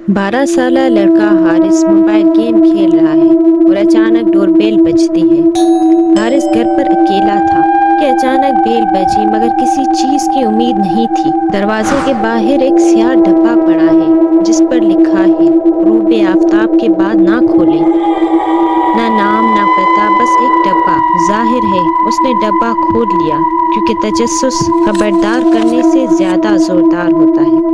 12 साला लड़का Haris mobile game खेल रहा है और अचानक डोर बेल बजती है। हारिस घर पर अकेला था कि अचानक बेल बजी, मगर किसी चीज की उम्मीद नहीं थी। दरवाजे के बाहर एक स्याह डब्बा पड़ा है जिस पर लिखा है, रूबे आफ्ताब के बाद ना खोले। ना नाम ना पता, बस एक डब्बा। जाहिर है उसने डब्बा खोल लिया, क्योंकि तजस्सुस खबरदार करने से ज्यादा जोरदार होता है।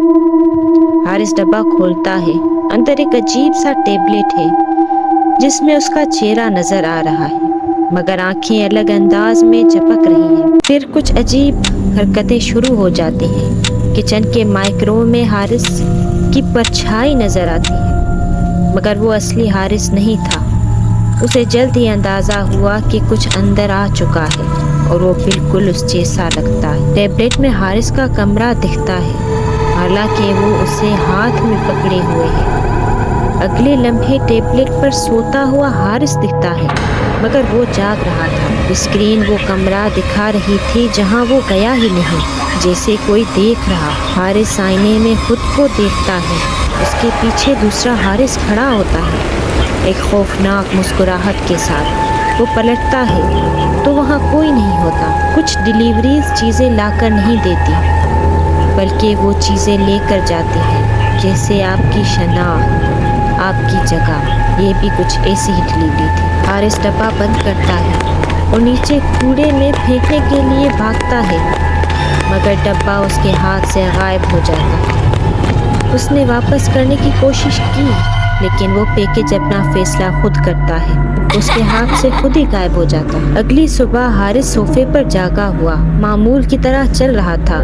हारिस डब्बा खोलता है। अंदर एक अजीब सा टेबलेट है जिसमें उसका चेहरा नजर आ रहा है, मगर आंखें अलग अंदाज में झपक रही हैं। फिर कुछ अजीब हरकतें शुरू हो जाती हैं। किचन के माइक्रोवेव में हारिस की परछाई नजर आती है, मगर वो असली हारिस नहीं था। उसे जल्द ही अंदाजा हुआ कि कुछ अंदर आ चुका है और वो बिल्कुल उस जैसा लगता है। टेबलेट में हारिस का कमरा दिखता है, हालांकि वो उसे हाथ में पकड़े हुए है। अगले लम्हे टेबलेट पर सोता हुआ हारिस दिखता है, मगर वो जाग रहा था। स्क्रीन वो कमरा दिखा रही थी जहां वो गया ही नहीं, जैसे कोई देख रहा। हारिस आईने में खुद को देखता है। उसके पीछे दूसरा हारिस खड़ा होता है, एक खौफनाक मुस्कुराहट के साथ। वो पलटता है तो वहाँ कोई नहीं होता। कुछ डिलीवरीज चीज़ें लाकर नहीं देती, बल्कि वो चीज़ें लेकर जाती हैं, जैसे आपकी शनाख्त, आपकी जगह। ये भी कुछ ऐसी ही डिलीवरी थी। हारिस डब्बा बंद करता है और नीचे कूड़े में फेंकने के लिए भागता है, मगर डब्बा उसके हाथ से गायब हो जाता है। उसने वापस करने की कोशिश की, लेकिन वो पैकेज अपना फैसला खुद करता है, उसके हाथ से खुद ही गायब हो जाता है। अगली सुबह हारिस सोफे पर जागा हुआ मामूल की तरह चल रहा था।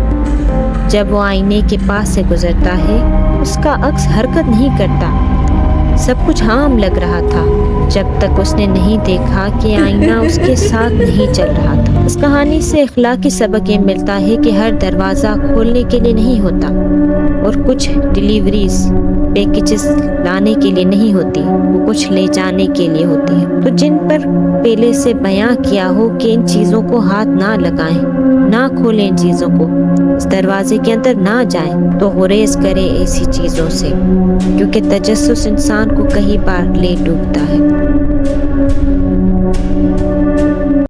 जब वो आईने के पास से गुजरता है, उसका अक्स हरकत नहीं करता। सब कुछ आम लग रहा था, जब तक उसने नहीं देखा कि आईना उसके साथ नहीं चल रहा था। इस कहानी से इखलाकी सबक ये मिलता है कि हर दरवाज़ा खोलने के लिए नहीं होता, और कुछ डिलीवरीज पैकेजेस लाने के लिए नहीं होती, वो कुछ ले जाने के लिए होती है। तो जिन पर पहले से बयां किया हो कि इन चीज़ों को हाथ ना लगाएं, ना खोलें इन चीज़ों को, इस दरवाजे के अंदर ना जाएं, तो गुरेज करें ऐसी चीज़ों से, क्योंकि तजस्सुस इंसान को कई बार ले डूबता है।